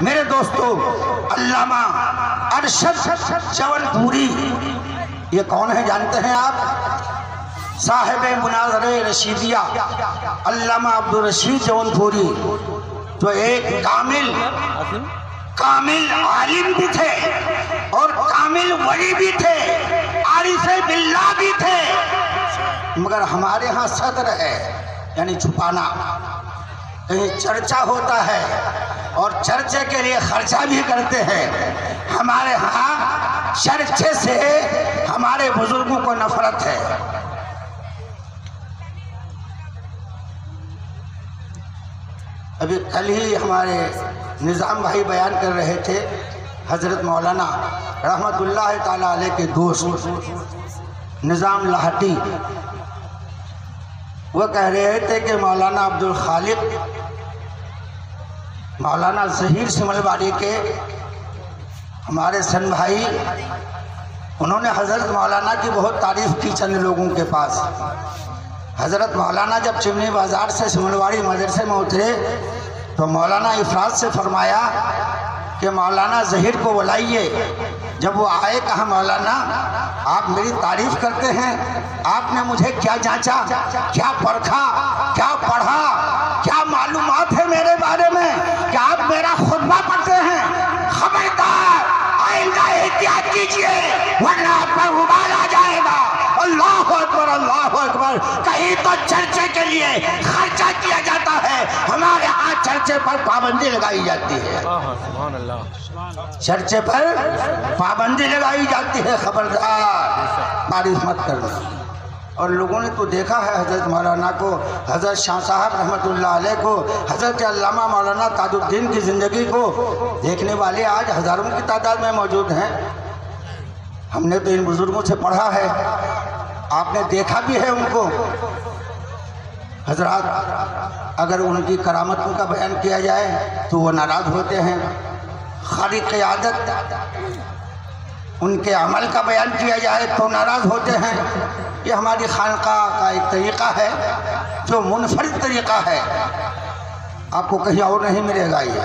میرے دوستو، علامہ ارشد جون پوری یہ کون ہے جانتے ہیں آپ؟ صاحب مناظر رشیدیہ علامہ عبدالرشید جون پوری، جو ایک کامل عالم بھی تھے اور کامل ولی بھی تھے، عارف باللہ بھی تھے، مگر ہمارے ہاں صدر ہے یعنی چھپانا۔ کہیں چرچا ہوتا ہے اور چرچے کے لیے خرچہ بھی کرتے ہیں۔ ہمارے ہاں چرچے سے ہمارے بزرگوں کو نفرت ہے۔ ابھی کل ہی ہمارے نظام بھائی بیان کر رہے تھے، حضرت مولانا رحمت اللہ تعالیٰ علیہ کے دوست نظام لاہٹی، وہ کہہ رہے تھے کہ مولانا عبدالخالق، مولانا ظہیر سمل باری کے ہمارے سن بھائی، انہوں نے حضرت مولانا کی بہت تعریف کی چند لوگوں کے پاس۔ حضرت مولانا جب چمنی بازار سے سملواڑی مدرسے میں اترے تو مولانا افراد سے فرمایا کہ مولانا ظہیر کو بلائیے۔ جب وہ آئے کہا مولانا آپ میری تعریف کرتے ہیں، آپ نے مجھے کیا جانچا، کیا پرکھا، کیا پڑھا، کیا معلومات ہے میرے بارے میں کہ آپ میرا خطبہ پڑھتے ہیں؟ خبردار آئندہ احتیاط کیجئے ورنہ آپ پر وبال آ جائے گا۔ اللہ اکبر، اللہ اکبر۔ کہیں تو چرچے کے لیے خرچہ کیا جاتا ہے، ہمارے ہاں چرچے پر پابندی لگائی جاتی ہے، چرچے پر پابندی لگائی جاتی ہے۔ خبردار تعریف مت کرنا۔ اور لوگوں نے تو دیکھا ہے حضرت مولانا کو، حضرت شاہ صاحب رحمت اللہ علیہ کو، حضرت علامہ مولانا تاج الدین کی زندگی کو دیکھنے والے آج ہزاروں کی تعداد میں موجود ہیں۔ ہم نے تو ان بزرگوں سے پڑھا ہے، آپ نے دیکھا بھی ہے ان کو۔ حضرات اگر ان کی کرامتوں کا بیان کیا جائے تو وہ ناراض ہوتے ہیں، خالق قیادت ان کے عمل کا بیان کیا جائے تو ناراض ہوتے ہیں۔ یہ ہماری خانقاہ کا ایک طریقہ ہے جو منفرد طریقہ ہے، آپ کو کہیں اور نہیں ملے گا یہ۔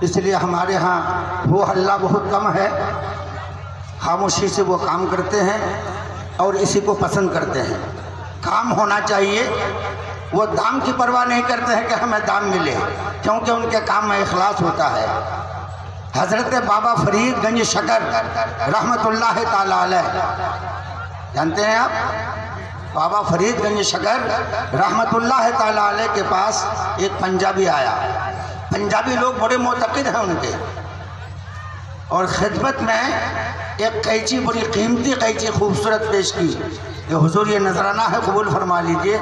اس لیے ہمارے ہاں وہ ہلہ بہت کم ہے، خاموشی سے وہ کام کرتے ہیں اور اسی کو پسند کرتے ہیں۔ کام ہونا چاہیے، وہ دام کی پرواہ نہیں کرتے ہیں کہ ہمیں دام ملے، کیونکہ ان کے کام میں اخلاص ہوتا ہے۔ حضرت بابا فرید گنج شکر رحمت اللہ تعالیٰ علیہ، جانتے ہیں آپ؟ بابا فرید گنج شکر رحمت اللہ تعالیٰ علیہ کے پاس ایک پنجابی آیا۔ پنجابی لوگ بڑے معتقد ہیں ان کے، اور خدمت میں ایک قینچی، بڑی قیمتی قینچی خوبصورت پیش کی کہ حضور یہ نذرانہ ہے، قبول فرما لیجئے۔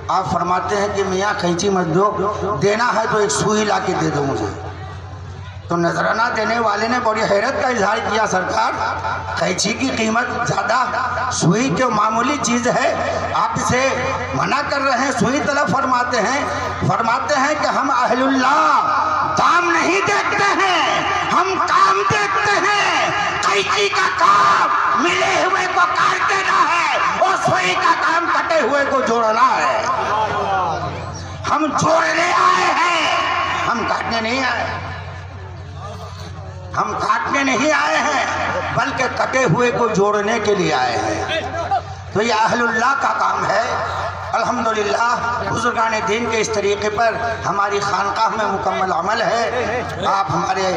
آپ فرماتے ہیں کہ میاں قینچی مت دو، دینا ہے تو ایک سوئی لا کے دے دو مجھے۔ تو نذرانہ دینے والے نے بڑی حیرت کا اظہار کیا، سرکار قینچی کی قیمت زیادہ، سوئی جو معمولی چیز ہے آپ اسے منع کر رہے ہیں، سوئی طلب فرماتے ہیں کہ ہم اہل اللہ دام نہیں دیکھتے ہیں، ہم کام دیکھتے ہیں۔ قینچی کا کام ملے ہوئے کو کاٹ دینا ہے اور سوئی کا کام کٹے ہوئے کو جوڑنا ہے۔ ہم جوڑنے آئے ہیں، ہم کاٹنے نہیں آئے، ہم کاٹنے نہیں آئے ہیں بلکہ کٹے ہوئے کو جوڑنے کے لیے آئے ہیں۔ تو یہ اہل اللہ کا کام ہے۔ الحمدللہ بزرگان دین کے اس طریقے پر ہماری خانقاہ میں مکمل عمل ہے۔ آپ ہمارے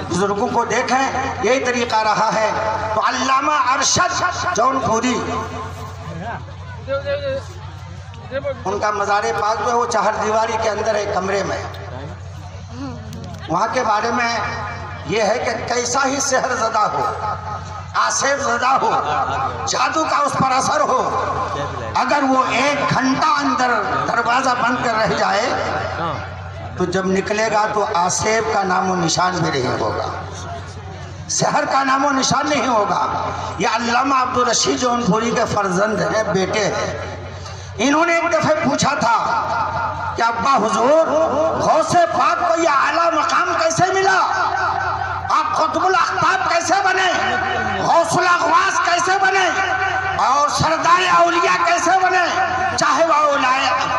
بزرگوں کو دیکھیں، یہی طریقہ رہا ہے۔ تو علامہ ارشد جون پوری، ان کا مزار پاک جو ہے وہ چہار دیواری کے اندر ایک کمرے میں، وہاں کے بارے میں یہ ہے کہ کیسا ہی سحر زدہ ہو، آسیب زدہ ہو، جادو کا اس پر اثر ہو، اگر وہ 1 گھنٹہ اندر دروازہ بند کر رہ جائے تو جب نکلے گا تو آسیب کا نام و نشان بھی نہیں ہوگا، سحر کا نام و نشان نہیں ہوگا۔ یہ علامہ عبدالرشید جون پوری کے فرزند ہیں، بیٹے ہیں۔ انہوں نے ایک دفعہ پوچھا تھا کہ ابا حضور غوث پاک کو یہ اعلیٰ مقام کیسے ملا؟ آپ قطب الاقطاب کیسے بنے؟ غوث الاغواث کیسے بنے؟ اور سردار اولیاء کیسے بنے؟ چاہے وہ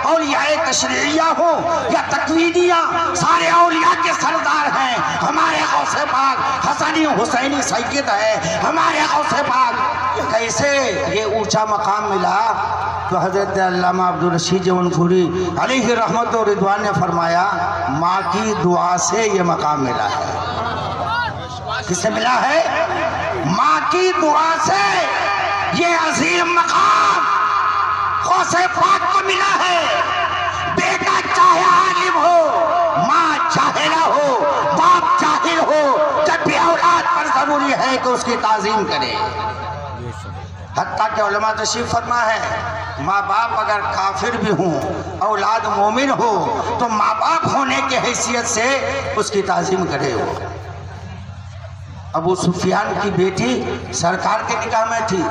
اولیاء تشریعیہ ہو یا تکوینیہ، سارے اولیاء کے غوث پاک حسنی حسینی سید ہے، ہمارے غوث پاک کیسے یہ اونچا مقام ملا؟ تو حضرت علامہ عبدالرشید جونپوری علیہ رحمت و رضوان نے فرمایا ماں کی دعا سے یہ مقام ملا ہے۔ کس سے ملا ہے؟ ماں کی دعا سے یہ عظیم مقام غوث پاک کو ملا ہے۔ بیٹا چاہے عالم ہو، ماں جاہلہ ہو، باپ جاہل ہو، جب بھی اولاد پر ضروری ہے کہ اس کی تعظیم کرے۔ حتیٰ کہ علماء تشریف فرما ہے ماں باپ اگر کافر بھی ہوں، اولاد مومن ہو تو ماں باپ ہونے کی حیثیت سے اس کی تعظیم کرے ہو۔ ابو سفیان کی بیٹی سرکار کے نکاح میں تھی۔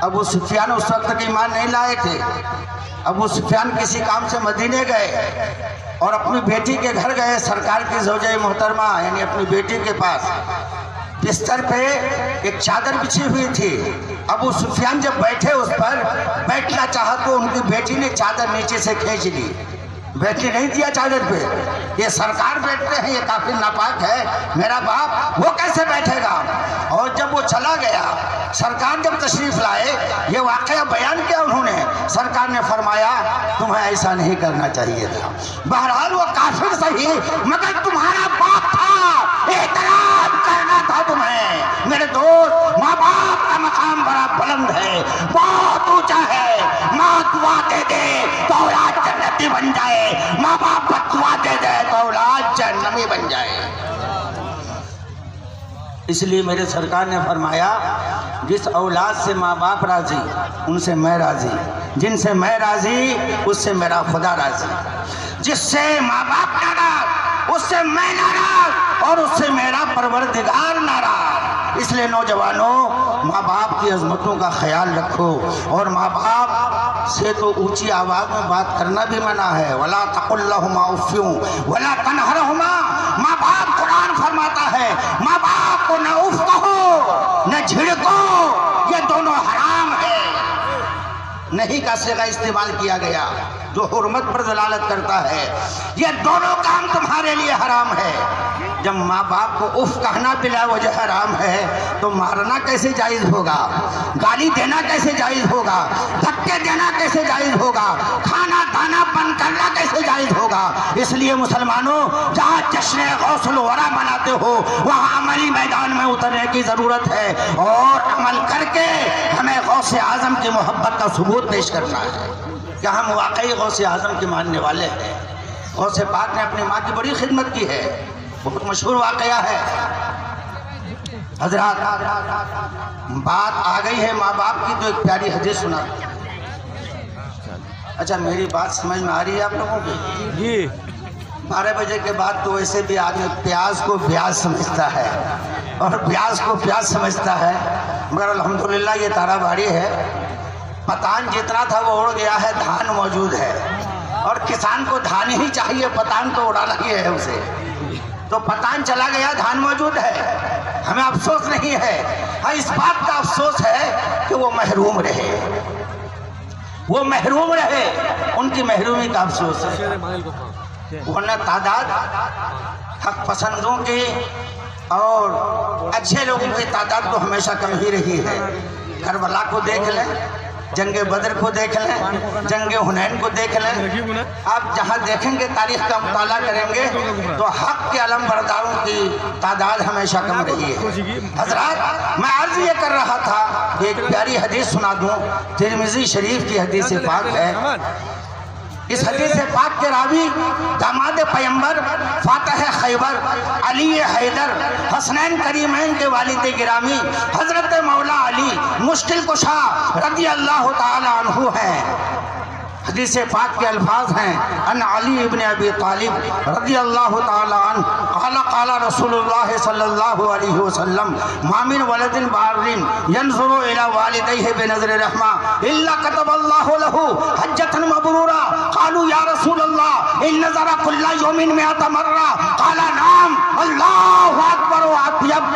ابو سفیان اس وقت تک ایمان نہیں لائے تھے۔ ابو سفیان کسی کام سے مدینے گئے اور اپنی بیٹی کے گھر گئے، سرکار کی زوجہ محترمہ یعنی اپنی بیٹی کے پاس بستر پہ ایک چادر بچھی ہوئی تھی۔ ابو سفیان جب بیٹھے اس پر بیٹھنا چاہا تو ان کی بیٹی نے چادر نیچے سے کھینچ لی، بیٹھنے نہیں دیا چادر پہ۔ یہ سرکار بیٹھتے ہیں، یہ کافر ناپاک ہے، میرا باپ وہ کیسے بیٹھے گا؟ اور جب وہ چلا گیا، سرکار جب تشریف لائے یہ واقعہ بیان کیا انہوں نے، سرکار نے فرمایا تمہیں ایسا نہیں کرنا چاہیے تھا۔ بہرحال وہ کافر صحیح مگر تمہارا باپ تھا، احترام کرنا تھا تمہیں۔ میرے دوست، ماں باپ کا مقام بڑا بلند ہے، بہت اونچا ہے۔ ماں دعا دے دے تو اولاد جنتی بن جائے، ماں باپ دعا دے دے تو اولاد جہنمی بن جائے۔ اس لیے میرے سرکار نے فرمایا جس اولاد سے ماں باپ راضی ان سے میں راضی، جن سے میں راضی اس سے میرا خدا راضی، جس سے ماں باپ ناراض اس سے میں ناراض اور اس سے میرا پروردگار ناراض۔ اس لیے نوجوانوں، ماں باپ کی عظمتوں کا خیال رکھو، اور ماں باپ سے تو اونچی آواز میں بات کرنا بھی منع ہے۔ وَلَا تَقُلْ لَهُمَا اُفٍّ وَلَا تَنْهَرْهُمَا۔ ماں باپ قرآن فرماتا ہے ماں باپ کو نہ اف کہو نہ جھڑکو، یہ دونوں حرام ہے۔ نہیں کا صیغہ استعمال کیا گیا جو حرمت پر دلالت کرتا ہے، یہ دونوں کام تمہارے لیے حرام ہے۔ جب ماں باپ کو اف کہنا بلا وجہ حرام ہے تو مارنا کیسے جائز ہوگا؟ گالی دینا کیسے جائز ہوگا؟ دھکے دینا کیسے جائز ہوگا؟ کھانا دانا بند کرنا کیسے جائز ہوگا؟ اس لیے مسلمانوں، جہاں جشن غوث الورا مناتے ہو وہاں عملی میدان میں اترنے کی ضرورت ہے، اور عمل کر کے ہمیں غوث اعظم کی محبت کا ثبوت پیش کرنا ہے کہ ہم واقعی غوث اعظم کے ماننے والے ہیں۔ غوث پاک نے اپنی ماں کی بڑی خدمت کی ہے، بہت مشہور واقعہ ہے۔ حضرات، بات آ گئی ہے ماں باپ کی تو ایک پیاری حدیث سنا۔ اچھا، میری بات سمجھ میں آ رہی ہے آپ لوگوں کی؟ جی۔ 12 بجے کے بعد تو ویسے بھی آدمی پیاز کو پیاز سمجھتا ہے اور پیاز کو پیاز سمجھتا ہے، مگر الحمدللہ یہ تارا باری ہے۔ پتان جتنا تھا وہ اڑ گیا ہے، دھان موجود ہے، اور کسان کو دھان ہی چاہیے، پتان تو اڑانا ہی ہے اسے۔ تو پتان چلا گیا، دھان موجود ہے، ہمیں افسوس نہیں ہے، ہاں اس بات کا افسوس ہے کہ وہ محروم رہے، وہ محروم رہے، ان کی محرومی کا افسوس ہے۔ ورنہ تعداد حق پسندوں کی اور اچھے لوگوں کی تعداد تو ہمیشہ کم ہی رہی ہے۔ کربلا کو دیکھ لیں، جنگ بدر کو دیکھ لیں، جنگ حنین کو دیکھ لیں، آپ جہاں دیکھیں گے تاریخ کا مطالعہ کریں گے تو حق کے علم برداروں کی تعداد ہمیشہ کم رہی ہے۔ حضرات، میں عرض یہ کر رہا تھا، ایک پیاری حدیث سنا دوں، ترمذی شریف کی حدیث پاک ہے۔ اس حدیث پاک کے راوی داماد پیمبر، فاتح خیبر، علی حیدر، حسنین کریمین کے والد گرامی حضرت مولا علی مشکل کشا رضی اللہ تعالی عنہ ہیں۔ حدیث پاک کے الفاظ ہیں، ان علی ابن ابی طالب رضی اللہ تعالی عنہ قال قال رسول اللہ صلی اللہ علیہ وسلم ما من ولد بار ينظر الى والديه بنظر رحمہ الا كتب الله له حجة مبرورا۔ قالوا یا رسول اللہ ان نظر كل يوم 100 مرة۔ قال نعم، اللہ اکبر و اطیب،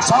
100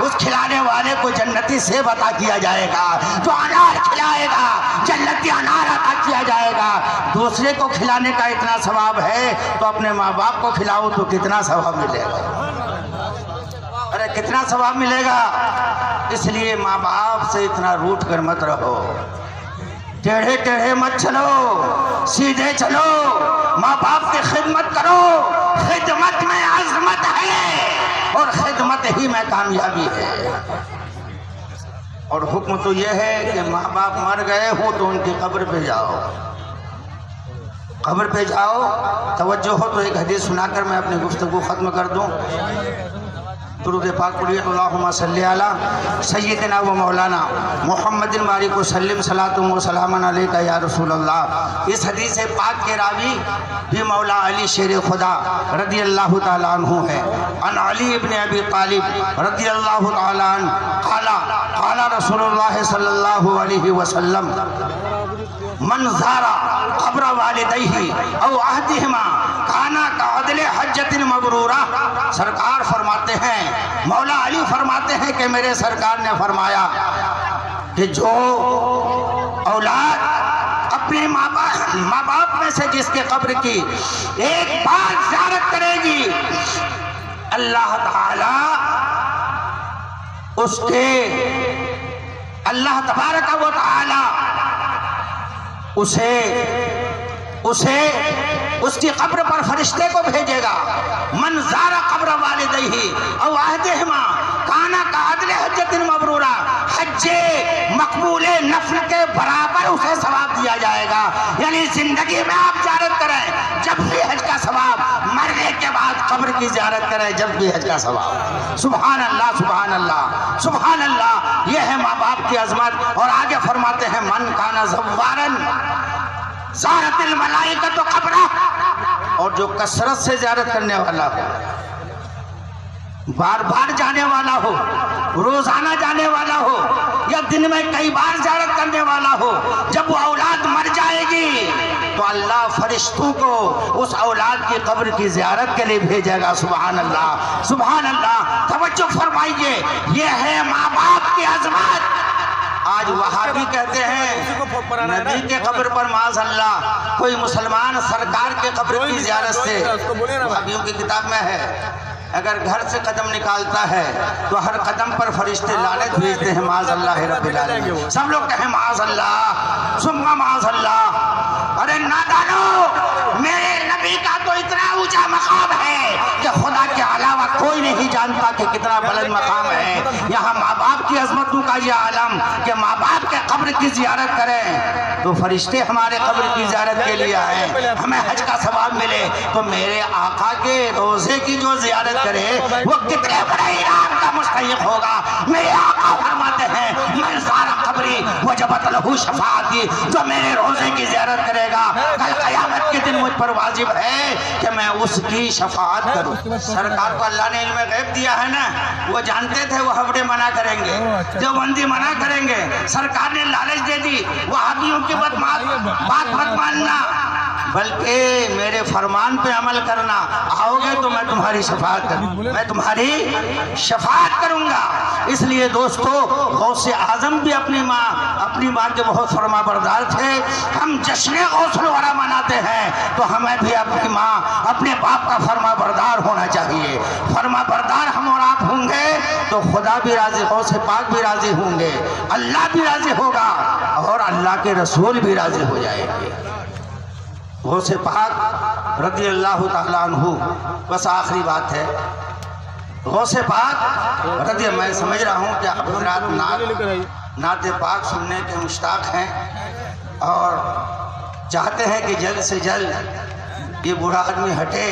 اس کھلانے والے کو جنتی سیب عطا کیا جائے گا، جو انار کھلائے گا جنتی انار عطا کیا جائے گا۔ دوسرے کو کھلانے کا اتنا ثواب ہے تو اپنے ماں باپ کو کھلاؤ تو کتنا ثواب ملے گا، ارے کتنا ثواب ملے گا۔ اس لیے ماں باپ سے اتنا روٹ کر مت رہو، ٹیڑھے ٹیڑھے مت چلو، سیدھے چلو، ماں باپ کی خدمت کرو۔ خدمت میں عظمت ہے اور خدمت ہی میں کامیابی ہے۔ اور حکم تو یہ ہے کہ ماں باپ مر گئے ہو تو ان کی قبر پہ جاؤ، قبر پہ جاؤ۔ توجہ ہو تو ایک حدیث سنا کر میں اپنی گفتگو ختم کر دوں۔ درود پاک پڑھیے، اللہم صلی علی سیدنا و مولانا محمد بارک وسلم صلاۃ و سلام علیک یا رسول اللہ۔ اس حدیث پاک کے راوی بھی مولا علی شیر خدا رضی اللہ تعالیٰ عنہ ہے۔ عن علی ابن ابی طالب رضی اللہ تعالیٰ عنہ قال رسول اللہ صلی اللہ علیہ وسلم من زارا قبر والدیہ او احدہما کانا کعدل حجۃ مبرورہ۔ سرکار فرماتے ہیں، مولا علی فرماتے ہیں کہ میرے سرکار نے فرمایا کہ جو اولاد اپنے ماں باپ میں سے جس کے قبر کی ایک بار زیارت کرے گی، اللہ تعالی اس کے اللہ تبارک و تعالی اسے اس کی قبر پر فرشتے کو بھیجے گا۔ من زار قبر والدیہ او احدہما کانا کعدل حجۃ مبرورہ، حج مقبول نفل کے برابر اسے ثواب دیا جائے گا۔ یعنی زندگی میں آپ زیارت کریں جب بھی حج کا ثواب، مرنے کے بعد قبر کی زیارت کریں جب بھی حج کا ثواب۔ سبحان اللہ سبحان اللہ سبحان اللہ، یہ ہے ماں باپ کی عظمت۔ اور آگے فرماتے ہیں من کانا زوارن زارت الملائکۃ قبرہ، اور جو کثرت سے زیارت کرنے والا ہو، بار بار جانے والا ہو، روزانہ جانے والا ہو، یا دن میں کئی بار زیارت کرنے والا ہو، جب وہ اولاد مر جائے گی تو اللہ فرشتوں کو اس اولاد کی قبر کی زیارت کے لیے بھیجے گا۔ سبحان اللہ سبحان اللہ۔ توجہ فرمائیے، یہ ہے ماں باپ کی عظمت۔ آج وہابی کہتے ہیں نبی کے قبر پر معاذ اللہ کوئی مسلمان سرکار کے قبر کی زیارت سے، وہابیوں کی کتاب میں ہے، اگر گھر سے قدم نکالتا ہے تو ہر قدم پر فرشتے لعنت بھیجتے ہیں، معاذ اللہ رب العالمین۔ سب لوگ کہیں معاذ اللہ ثم معاذ اللہ۔ ارے نادانو، میرے نبی کا تو اتنا اونچا مقام ہے کہ خدا کے علاوہ کوئی نہیں جانتا کہ کتنا بلند مقام ہے۔ یہاں ماں باپ کی عظمتوں کا یہ عالم کہ ماں باپ کے قبر کی زیارت کریں تو فرشتے ہمارے قبر کی زیارت کے لیے آئیں، ہمیں حج کا ثواب ملے۔ تو میرے آقا کے روزے کی جو زیارت کرے وہ کتنے بڑے انعام کا مستحق ہوگا۔ میرے آقا فرماتے ہیں من زار قبری وجبت لہ شفاعتی، جو میرے روزے کی زیارت کرے گا کل قیامت کے دن مجھ پر واجب ہے کہ میں اس کی شفاعت کروں۔ سرکار کو اللہ نے علم غیب دیا ہے نا، وہ جانتے تھے وہ وہابی منع کریں گے، دیوبندی منع کریں گے، سرکار نے لالچ دے دی وہابیوں کی بات مت ماننا، بلکہ میرے فرمان پہ عمل کرنا۔ آؤ گے تو میں تمہاری شفاعت کروں گا۔ اس لیے دوستو، غوث اعظم بھی اپنی ماں کے بہت فرما بردار تھے۔ ہم جشن غوث الورا مناتے ہیں تو ہمیں بھی اپنی ماں اپنے باپ کا فرما بردار ہونا چاہیے۔ فرما بردار ہم اور آپ ہوں گے تو خدا بھی راضی، غوث پاک بھی راضی ہوں گے، اللہ بھی راضی ہوگا اور اللہ کے رسول بھی راضی ہو جائیں گے۔ غوث پاک رضی اللہ تعالیٰ عنہ، بس آخری بات ہے، غوث پاک رضی، میں سمجھ رہا ہوں کہ آپ نعت پاک سننے کے مشتاق ہیں اور چاہتے ہیں کہ جلد سے جلد یہ بوڑھا آدمی ہٹے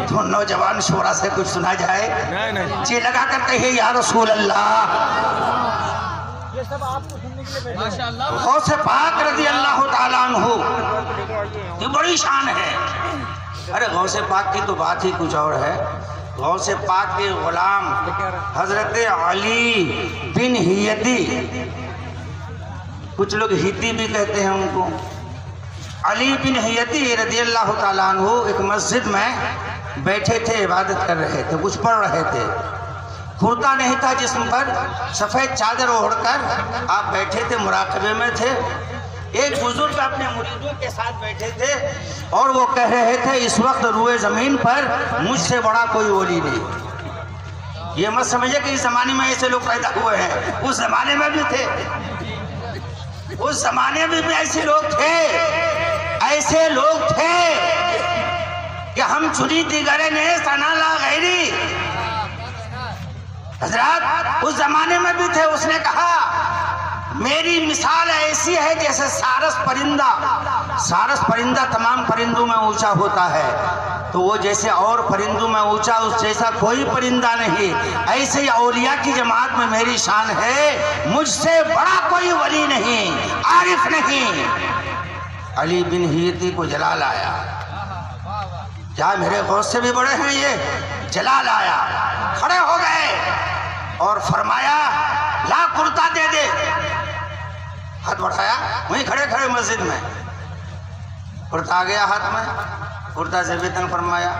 تو نوجوان شورا سے کچھ سنا جائے۔ جی لگا کر کہیے یا رسول اللہ۔ غوث پاک رضی اللہ تعالیٰ عنہ یہ بڑی شان ہے۔ ارے غوث پاک کی تو بات ہی کچھ اور ہے۔ غوث پاک کے غلام حضرت علی بن ہیتی، کچھ لوگ ہیتی بھی کہتے ہیں ان کو، علی بن ہیتی رضی اللہ تعالیٰ عنہ ایک مسجد میں بیٹھے تھے، عبادت کر رہے تھے، کچھ پڑھ رہے تھے۔ کرتا نہیں تھا جسم پر، سفید چادر اوڑھ کر آپ بیٹھے تھے، مراقبے میں تھے۔ ایک بزرگ اپنے مریدوں کے ساتھ بیٹھے تھے اور وہ کہہ رہے تھے اس وقت روئے زمین پر مجھ سے بڑا کوئی ولی نہیں۔ یہ مت سمجھے کہ اس زمانے میں ایسے لوگ پیدا ہوئے ہیں، اس زمانے میں بھی تھے، اس زمانے میں بھی ایسے لوگ تھے، ایسے لوگ تھے کہ ہم چنی دیگرے نے سنا لا غیری۔ حضرات اس زمانے میں بھی تھے۔ اس نے کہا میری مثال ایسی ہے جیسے سارس پرندہ، سارس پرندہ تمام پرندوں میں اونچا ہوتا ہے، تو وہ جیسے اور پرندوں میں اونچا اس جیسا کوئی پرندہ نہیں، ایسے ہی اولیاء کی جماعت میں میری شان ہے، مجھ سے بڑا کوئی ولی نہیں، عارف نہیں۔ علی بن ہیتی کو جلال آیا، کیا میرے غوث سے بھی بڑے ہیں یہ؟ جلال آیا، کھڑے ہو گئے اور فرمایا لا کرتا دے دے۔ ہاتھ بڑھایا، وہیں کھڑے کھڑے مسجد میں، کرتا آ گیا ہاتھ میں، کرتا سے بیتن فرمایا۔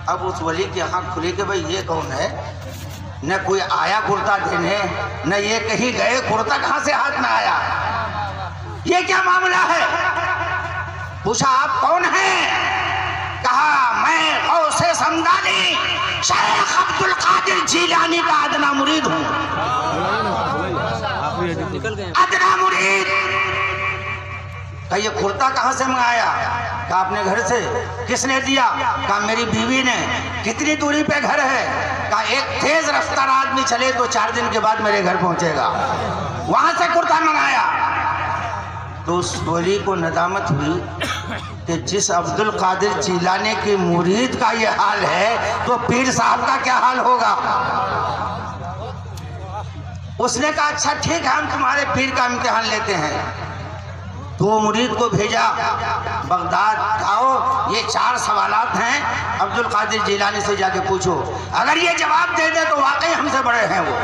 اب اس ولی کی آنکھ کھلی کہ بھئی یہ کون ہے؟ نہ کوئی آیا کرتا دینے، نہ یہ کہیں گئے، کرتا کہاں سے ہاتھ میں آیا؟ یہ کیا معاملہ ہے؟ پوچھا آپ کون ہیں؟ کہا میں غوث سمدانی شیخ عبدالقادر جیلانی کا ادنا مرید ہوں۔ ادنا مرید۔ کہا یہ کرتا کہاں سے منگایا؟ کہا اپنے گھر سے۔ کس نے دیا؟ کہا میری بیوی نے۔ کتنی دوری پہ گھر ہے؟ کہا ایک تیز رفتار آدمی چلے تو 4 دن کے بعد میرے گھر پہنچے گا، وہاں سے کرتا منگایا۔ تو اس ولی کو ندامت ہوئی کہ جس عبدالقادر جیلانی کی مرید کا یہ حال ہے تو پیر صاحب کا کیا حال ہوگا؟ اس نے کہا اچھا ٹھیک ہے، ہم تمہارے پیر کا امتحان لیتے ہیں۔ تو وہ مرید کو بھیجا بغداد، آؤ یہ 4 سوالات ہیں، عبدالقادر جیلانی سے جا کے پوچھو، اگر یہ جواب دے دے تو واقعی ہم سے بڑے ہیں وہ۔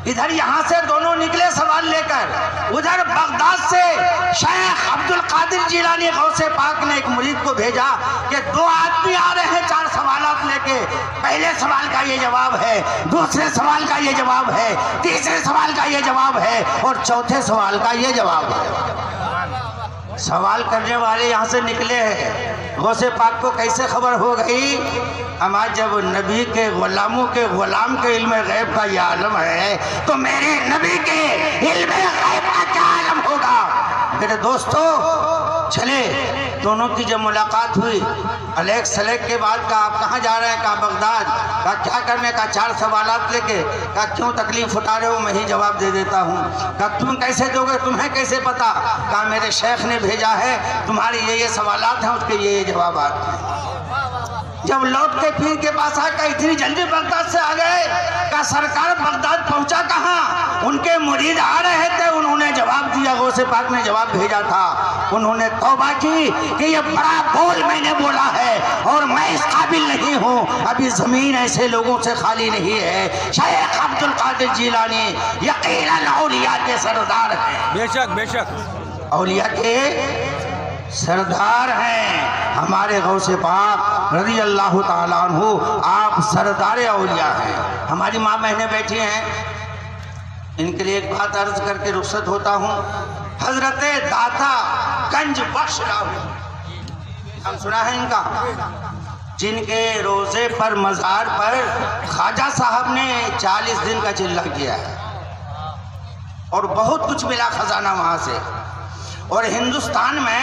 ادھر یہاں سے دونوں نکلے سوال لے کر، ادھر بغداد سے شیخ عبدالقادر جیلانی غوث پاک نے ایک مرید کو بھیجا کہ 2 آدمی آ رہے ہیں 4 سوالات لے کے، پہلے سوال کا یہ جواب ہے، دوسرے سوال کا یہ جواب ہے، تیسرے سوال کا یہ جواب ہے اور چوتھے سوال کا یہ جواب ہے۔ سوال کرنے والے یہاں سے نکلے ہیں، غوث پاک کو کیسے خبر ہو گئی؟ اما جب نبی کے غلاموں کے غلام کے علم غیب کا یہ عالم ہے تو میرے نبی کے علم غیب کا کیا عالم ہوگا؟ میرے دوستو چلے، دونوں کی جب ملاقات ہوئی، الیک سلیک کے بعد کہا آپ کہاں جا رہے ہیں؟ کہا بغداد۔ کہا کیا کرنے؟ کہا 4 سوالات لے کے۔ کہا کیوں تکلیف اٹھا رہے ہو؟ میں ہی جواب دے دیتا ہوں۔ کہا تم کیسے دو گے؟ تمہیں کیسے پتا؟ کہا میرے شیخ نے بھیجا ہے، تمہاری یہ سوالات ہیں، اس کے یہ جوابات ہیں۔ جب لوٹ کے پیر کے پاس آ کر اتنی جلدی بغداد سے آ گئے، کہا سرکار بغداد پہنچا کہاں؟ ان کے مرید آ رہے تھے، انہوں نے جواب دیا، غوث پاک نے جواب بھیجا تھا۔ انہوں نے توبہ کی کہ یہ بڑا بول میں نے بولا ہے اور میں اس قابل نہیں ہوں، ابھی زمین ایسے لوگوں سے خالی نہیں ہے۔ شیخ عبدالقادر جیلانی یقیناً اولیاء کے سردار ہیں، بے شک بے شک اولیاء کے سردار ہیں۔ ہمارے غوث پاک رضی اللہ تعالیٰ عنہ آپ سردار اولیاء ہیں۔ ہماری ماں بہنیں بیٹھی ہیں، ان کے لیے ایک بات عرض کر کے رخصت ہوتا ہوں۔ حضرت داتا گنج بخش راہو، ہم سنا ہے ان کا، جن کے روزے پر مزار پر خواجہ صاحب نے 40 دن کا چلہ کیا ہے اور بہت کچھ ملا خزانہ وہاں سے۔ اور ہندوستان میں،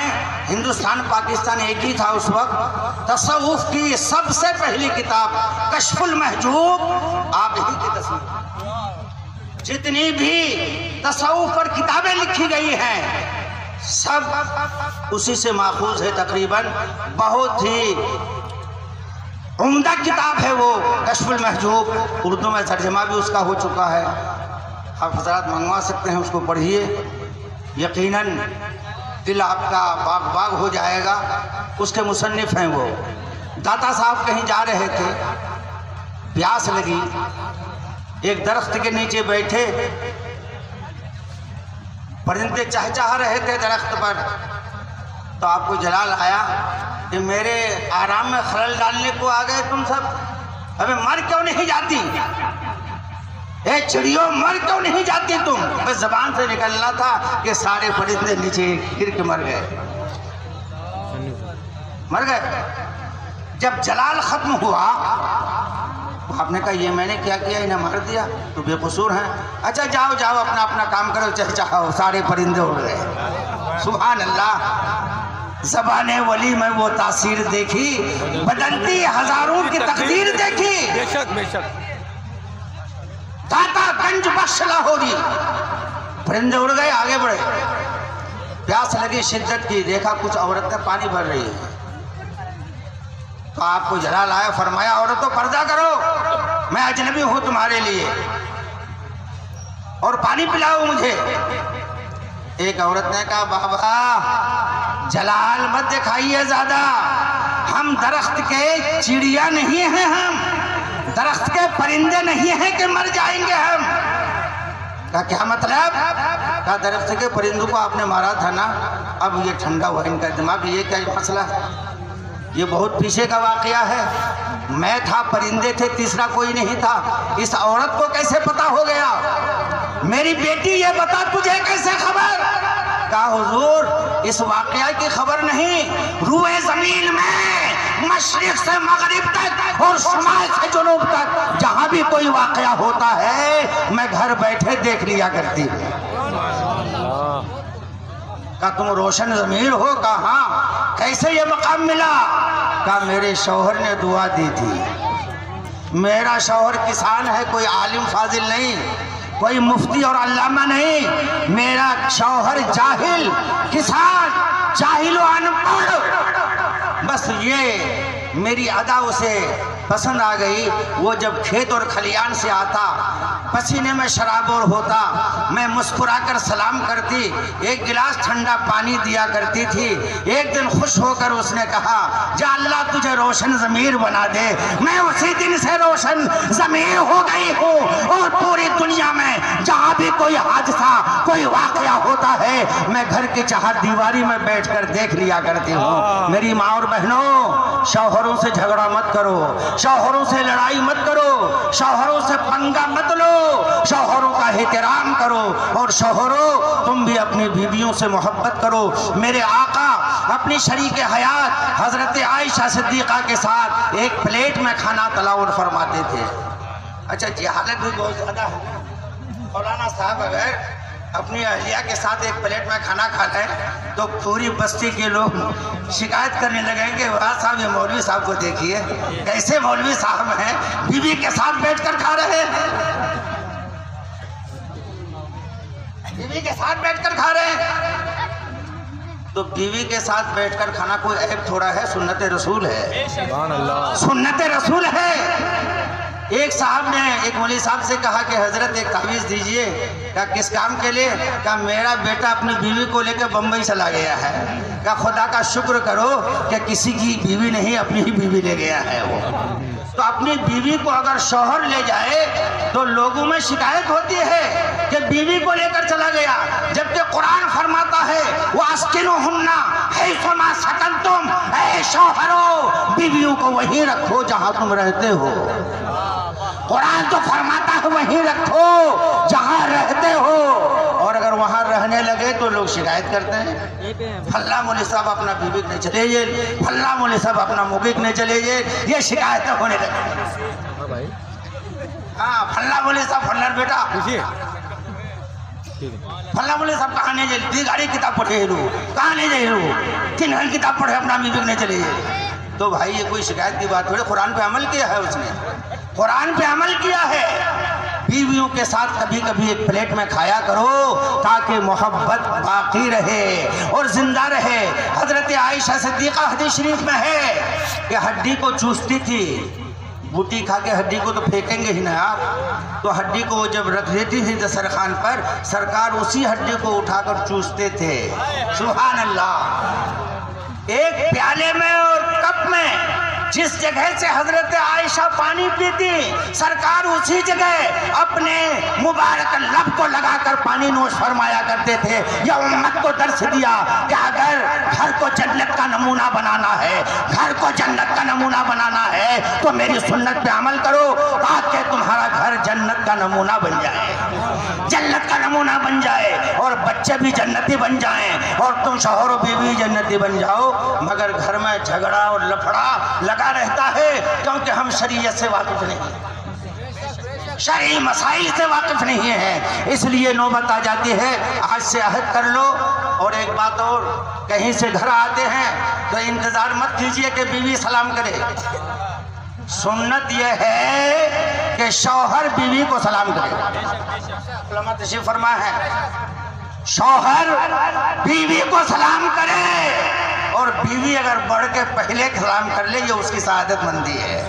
ہندوستان پاکستان ایک ہی تھا اس وقت، تصوف کی سب سے پہلی کتاب کشف المحجوب آپ ہی کی تصویر۔ جتنی بھی تصوف پر کتابیں لکھی گئی ہیں سب اسی سے ماخوذ ہے تقریباً۔ بہت ہی عمدہ کتاب ہے وہ کشف المحجوب، اردو میں ترجمہ بھی اس کا ہو چکا ہے، آپ حضرات منگوا سکتے ہیں، اس کو پڑھیے، یقیناً دل آپ کا باغ باغ ہو جائے گا۔ اس کے مصنف ہیں وہ۔ داتا صاحب کہیں جا رہے تھے، پیاس لگی، ایک درخت کے نیچے بیٹھے، پرندے چہچہا رہے تھے درخت پر، تو آپ کو جلال آیا کہ میرے آرام میں خلل ڈالنے کو آ گئے تم سب، ہمیں مر کیوں نہیں جاتی؟ اے چڑیوں مر کیوں نہیں جاتی تم؟ بس زبان سے نکلنا تھا کہ سارے پرندے نیچے گر کے مر گئے، مر گئے۔ جب جلال ختم ہوا آپ نے کہا یہ میں نے کیا کیا، انہیں مار دیا تو بے قصور ہیں، اچھا جاؤ جاؤ اپنا اپنا کام کرو، چہچہاؤ، سارے پرندے اڑ گئے۔ سبحان اللہ، زبان ولی میں وہ تاثیر دیکھی، بدلتی ہزاروں کی تقدیر دیکھی۔ بے شک بے شک۔ داتا گنج بخش لاہوری، پرندے اڑ گئے، آگے بڑھے، پیاس لگی شدت کی، دیکھا کچھ عورتیں پانی بھر رہی ہیں، تو آپ کو جلال آیا، فرمایا عورتوں پردہ کرو، میں اجنبی ہوں تمہارے لیے، اور پانی پلاؤ مجھے۔ ایک عورت نے کہا بابا جلال مت دکھائیے زیادہ، ہم درخت کے چڑیا نہیں ہیں، ہم درخت کے پرندے نہیں ہیں کہ مر جائیں گے ہم۔ کہا کیا مطلب؟ کہا درخت کے پرندوں کو آپ نے مارا تھا نا، اب یہ ٹھنڈا ہوا ان کا دماغ، یہ کیا مسئلہ ہے؟ یہ بہت پیچھے کا واقعہ ہے، میں تھا، پرندے تھے، تیسرا کوئی نہیں تھا، اس عورت کو کیسے پتا ہو گیا؟ میری بیٹی یہ بتا تجھے کیسے خبر؟ کہا حضور اس واقعہ کی خبر نہیں، روئے زمین میں مشرق سے مغرب تک اور شمال سے جنوب تک جہاں بھی کوئی واقعہ ہوتا ہے میں گھر بیٹھے دیکھ لیا کرتی ہوں۔ کہا تم روشن ضمیر ہو؟ کہا ہاں۔ کیسے یہ مقام ملا؟ کہا میرے شوہر نے دعا دی تھی، میرا شوہر کسان ہے، کوئی عالم فاضل نہیں، کوئی مفتی اور علامہ نہیں، میرا شوہر جاہل، کسان، جاہل و ان پڑھ، بس یہ میری ادا اسے پسند آ گئی۔ وہ جب کھیت اور کھلیان سے آتا، پسینے میں شرابور ہوتا، میں مسکرا کر سلام کرتی، ایک گلاس ٹھنڈا پانی دیا کرتی تھی۔ ایک دن خوش ہو کر اس نے کہا جا اللہ تجھے روشن ضمیر بنا دے، میں اسی دن سے روشن ضمیر ہو گئی ہوں، اور پوری دنیا میں جہاں بھی کوئی حادثہ، کوئی واقعہ ہوتا ہے میں گھر کی چہار دیواری میں بیٹھ کر دیکھ لیا کرتی ہوں۔ میری ماں اور بہنوں، شوہروں سے جھگڑا مت کرو، شوہروں سے لڑائی مت کرو، شوہروں سے پنگا مت لو، شوہروں کا احترام کرو، اور شوہروں تم بھی اپنی بیویوں سے محبت کرو۔ میرے آقا اپنی شریک حیات حضرت عائشہ صدیقہ کے ساتھ ایک پلیٹ میں کھانا تناول فرماتے تھے۔ اچھا جہالت بھی بہت زیادہ ہے، مولانا صاحب اگر اپنی اہلیہ کے ساتھ ایک پلیٹ میں کھانا کھا لیں تو پوری بستی کے لوگ شکایت کرنے لگیں کہ واہ صاحب یہ مولوی صاحب کو دیکھیے کیسے مولوی صاحب ہیں، بیوی کے ساتھ بیٹھ کر کھا رہے ہیں، بیوی کے ساتھ بیٹھ کر کھا رہے ہیں۔ تو بیوی کے ساتھ بیٹھ کر کھانا کوئی عیب تھوڑا ہے، سنت رسول ہے، سنت رسول ہے۔ ایک صاحب نے ایک مولوی صاحب سے کہا کہ حضرت ایک تعویذ دیجئے، کہا کس کام کے لیے؟ کہا میرا بیٹا اپنی بیوی کو لے کے بمبئی چلا گیا ہے، کہا خدا کا شکر کرو کہ کسی کی بیوی نہیں اپنی ہی بیوی لے گیا ہے وہ۔ تو اپنی بیوی کو اگر شوہر لے جائے تو لوگوں میں شکایت ہوتی ہے کہ بیوی کو لے کر چلا گیا، جبکہ قرآن فرماتا ہے وَأَسْكِنُوهُنَّ حَيْثُ مَا سَكَنْتُمْ، اے شوہروں بیویوں کو وہیں رکھو جہاں تم رہتے ہو۔ قرآن تو فرماتا ہے وہیں رکھو جہاں رہتے ہو، اور اگر وہاں رہنے لگے تو لوگ شکایت کرتے ہیں پھلا مولوی صاحب اپنا بیوی نے چلے جائے، پھلا مولوی صاحب اپنا موبک نے چلے جائے، یہ شکایتیں ہونے لگے۔ ہاں پھلا مولوی صاحب پھلر بیٹا پھلا مولوی صاحب کہاں نہیں جائے، دی گاڑی کتاب پڑھے لو کہاں نہیں جائے لو، 3 گھنٹے کتاب پڑھے اپنا بیوی نے چلے جائے۔ تو بھائی یہ کوئی شکایت کی بات تھوڑی، قرآن پہ عمل کیا ہے اس نے، قرآن پہ عمل کیا ہے۔ بیویوں کے ساتھ کبھی کبھی ایک پلیٹ میں کھایا کرو تاکہ محبت باقی رہے اور زندہ رہے۔ حضرت عائشہ صدیقہ حدیث شریف میں ہے کہ ہڈی کو چوستی تھی، بوٹی کھا کے ہڈی کو تو پھینکیں گے ہی نا آپ، تو ہڈی کو وہ جب رکھ دیتی تھی دسترخوان پر، سرکار اسی ہڈی کو اٹھا کر چوستے تھے۔ سبحان اللہ۔ ایک پیالے میں اور کپ میں جس جگہ سے حضرت عائشہ پانی پیتی، سرکار اسی جگہ اپنے مبارک لب کو لگا کر پانی نوش فرمایا کرتے تھے۔ یہ امت کو درس دیا کہ اگر گھر کو جنت کا نمونہ بنانا ہے، گھر کو جنت کا نمونہ بنانا ہے تو میری سنت پہ عمل کرو تاکہ تمہارا گھر جنت کا کا نمونہ بن جائے، جنت کا نمونہ بن جائے، اور بچے بھی جنتی بن جائیں، اور تم شوہر و بیوی جنتی بن جاؤ، مگر گھر میں جھگڑا اور لفڑا لگا رہتا ہے، کیونکہ ہم شریعت سے واقف نہیں ہیں، شرعی مسائل سے واقف نہیں ہیں۔ اس لیے نوبت آ جاتی ہے، آج سے عہد کر لو۔ اور ایک بات اور، کہیں سے گھر آتے ہیں تو انتظار مت کیجئے کہ بیوی سلام کرے، سنت یہ ہے کہ شوہر بیوی کو سلام کرے۔ علماء تشریف فرما ہے، شوہر بیوی کو سلام کرے، اور بیوی اگر بڑھ کے پہلے سلام کر لے، یہ اس کی سعادت مندی ہے،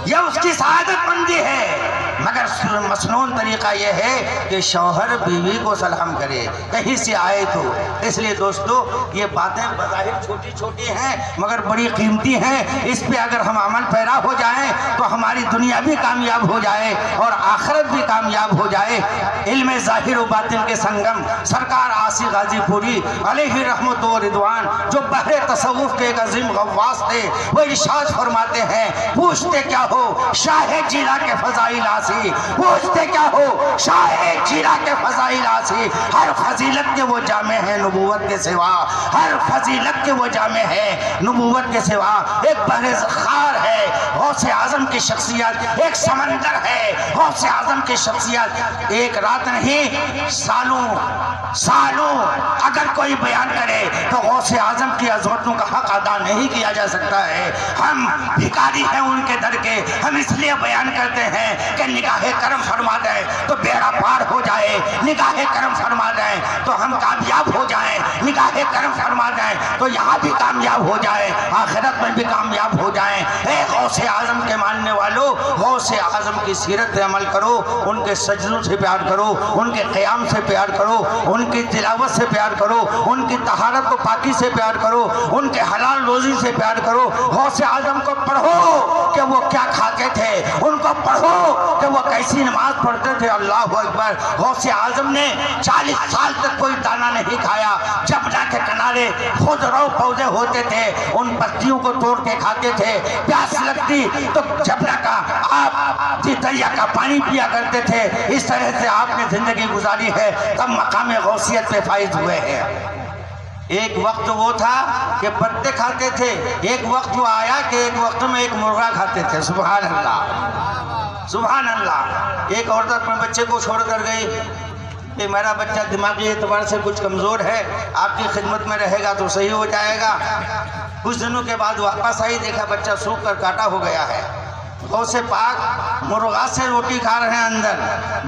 یہ اس کی سعادت مندی ہے۔ مگر مسنون طریقہ یہ ہے کہ شوہر بیوی کو سلام کرے کہیں سے آئے تو۔ اس لیے دوستو، یہ باتیں بظاہر چھوٹی چھوٹی ہیں مگر بڑی قیمتی ہیں، اس پہ اگر ہم عمل پیرا ہو جائیں تو ہماری دنیا بھی کامیاب ہو جائے اور آخرت بھی کامیاب ہو جائے۔ علم ظاہر و باطن کے سنگم سرکار عاصی غازی پوری علیہ رحمت و رضوان، جو بحر تصوف کے ایک عظیم غواص تھے، وہ ارشاد فرماتے ہیں، پوچھتے کیا ہو شاہ جیرا کے فضائل آسی، پوچھتے کیا ہو شاہ جیرا کے فضائل آسی، ہر فضیلت کے وہ جامع ہے نبوت کے سوا، ہر فضیلت کے وہ جامع ہے نبوت کے سوا۔ ایک بحر خار ہے غوث اعظم کی شخصیت، ایک سمندر ہے غوث اعظم کی شخصیت، ایک رات نہیں سالوں اگر کوئی بیان کرے تو غوث اعظم کی عظمتوں کا حق ادا نہیں کیا جا سکتا ہے۔ ہم بھکاری ہیں ان کے در کے، ہم اس لیے بیان کرتے ہیں کہ نگاہ کرم فرما دیں تو بیڑا پار ہو جائے، نگاہ کرم فرما دیں تو ہم کامیاب ہو جائیں، نگاہ کرم فرما دیں تو یہاں بھی کامیاب ہو جائے، آخرت میں بھی کامیاب ہو جائیں۔ اے غوث اعظم کے ماننے والوں، غوث اعظم کی سیرت پہ عمل کرو، ان کے سجدوں سے پیار کرو، ان کے قیام سے پیار کرو، ان کی تلاوت سے پیار کرو، ان کی طہارت و پاکی سے پیار کرو، ان کے حلال روزی سے پیار کرو۔ غوث اعظم کو پڑھو کہ وہ کیا کھاتے تھے، ان کو پڑھو کہ وہ کیسی نماز پڑھتے تھے۔ اللہ اکبر! غوث اعظم نے 40 سال تک کوئی دانہ نہیں کھایا، جبنا کے کنارے خود رو پودے ہوتے تھے، ان پتیوں کو توڑ کے کھاتے تھے، پیاس لگتی تو جبنا کا آپ دریا کا پانی پیا کرتے تھے۔ اس طرح سے آپ نے زندگی گزاری ہے، تب مقام غوثیت پہ فائز ہوئے ہیں۔ ایک وقت وہ تھا کہ پتے کھاتے تھے، ایک وقت وہ آیا کہ ایک وقت میں ایک مرغا کھاتے تھے۔ سبحان اللہ، سبحان اللہ۔ ایک عورت اپنے بچے کو چھوڑ کر گئی کہ میرا بچہ دماغی اعتبار سے کچھ کمزور ہے، آپ کی خدمت میں رہے گا تو صحیح ہو جائے گا۔ کچھ دنوں کے بعد واپس آئی، دیکھا بچہ سوکھ کر کاٹا ہو گیا ہے۔ غوث پاک مرغا سے روٹی کھا رہے ہیں، اندر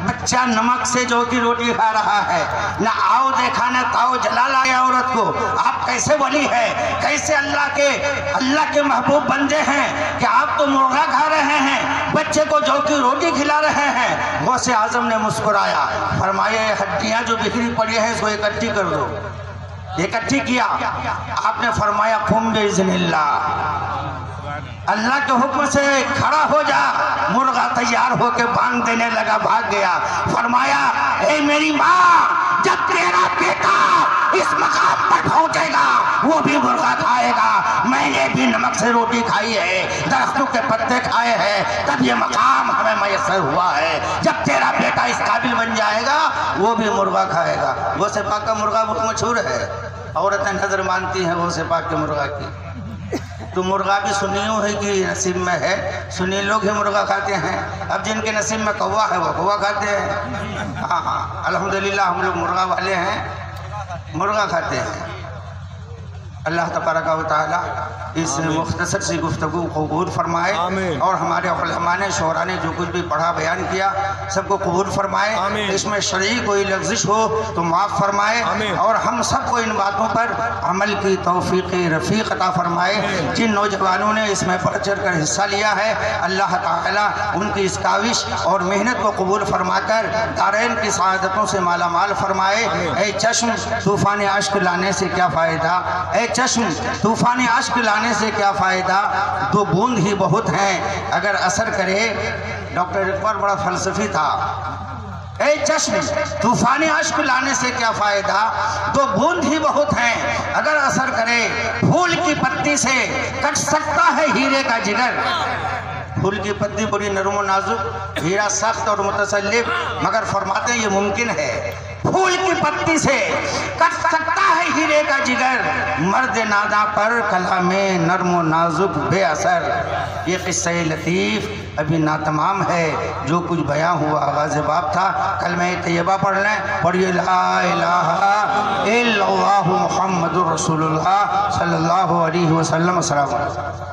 بچہ نمک سے جو کی روٹی کھا رہا ہے، نہ آؤ دیکھا نہ تاؤ جلا لایا عورت کو۔ آپ کیسے ولی ہے، کیسے اللہ کے محبوب بندے ہیں کہ آپ تو مرغا کھا رہے ہیں، بچے کو جو کی روٹی کھلا رہے ہیں۔ غوث اعظم نے مسکرایا، فرمایا یہ ہڈیاں جو بکھری پڑی ہیں اس کو اکٹھی کر دو۔ اکٹھی کیا، آپ نے فرمایا قم باذن اللہ، اللہ کے حکم سے کھڑا ہو جا۔ مرغا تیار ہو کے بانگ دینے لگا، بھاگ گیا۔ فرمایا اے میری ماں، جب تیرا بیٹا اس مقام پر پہنچے گا وہ بھی مرغا کھائے گا، میں نے بھی نمک سے روٹی کھائی ہے، درختوں کے پتے کھائے ہیں، تب یہ مقام ہمیں میسر ہوا ہے۔ جب تیرا بیٹا اس قابل بن جائے گا وہ بھی مرغا کھائے گا۔ غوث پاک کا مرغا بہت مشہور ہے، عورتیں نظر مانتی ہیں غوث پاک کے مرغا کی۔ تو مرغا بھی سنیوں ہے کہ نصیب میں ہے، سنی لوگ ہی مرغا کھاتے ہیں، اب جن کے نصیب میں کوا ہے وہ کوا کھاتے ہیں۔ ہاں الحمدللہ ہم لوگ مرغا والے ہیں، مرغا کھاتے ہیں۔ اللہ تبارک و تعالی اس مختصر سی گفتگو کو قبول فرمائے، اور ہمارے علماء نے شعراء نے جو کچھ بھی پڑھا بیان کیا سب کو قبول فرمائے۔ اس میں شرعی کوئی لغزش ہو تو معاف فرمائے، اور ہم سب کو ان باتوں پر عمل کی توفیق رفیق عطا فرمائے۔ جن نوجوانوں نے اس میں بڑھ چڑھ کر حصہ لیا ہے، اللہ تعالی ان کی اس کاوش اور محنت کو قبول فرما کر دارین کی سعادتوں سے مالا مال فرمائے۔ اے چشم طوفان عشق لانے سے کیا فائدہ، اے چشم طوفان عشق لانے سے کیا فائدہ، دو بوند ہی بہت ہیں اگر اثر کرے۔ ڈاکٹر اقبال بڑا فلسفی تھا۔ اے چشم طوفان عشق لانے سے کیا فائدہ، دو بوند ہی بہت ہیں اگر اثر کرے۔ پھول کی پتی سے کٹ سکتا ہے ہیرے کا جگر، پھول کی پتی بڑی نرم و نازک، ہیرا سخت اور متصلب، مگر فرماتے ہیں یہ ممکن ہے، پھول کی پتی سے کٹ سکتا ہے ہیرے کا جگر، مرد نادا پر کلام نرم و نازک بے اثر۔ یہ قصہ لطیف ابھی ناتمام ہے، جو کچھ بیان ہوا آغاز باب تھا۔ کلمہ طیبہ پڑھ لیں، پڑھیے لا الہ الا اللہ محمد رسول اللہ صلی اللہ علیہ وسلم۔ السلام علیکم۔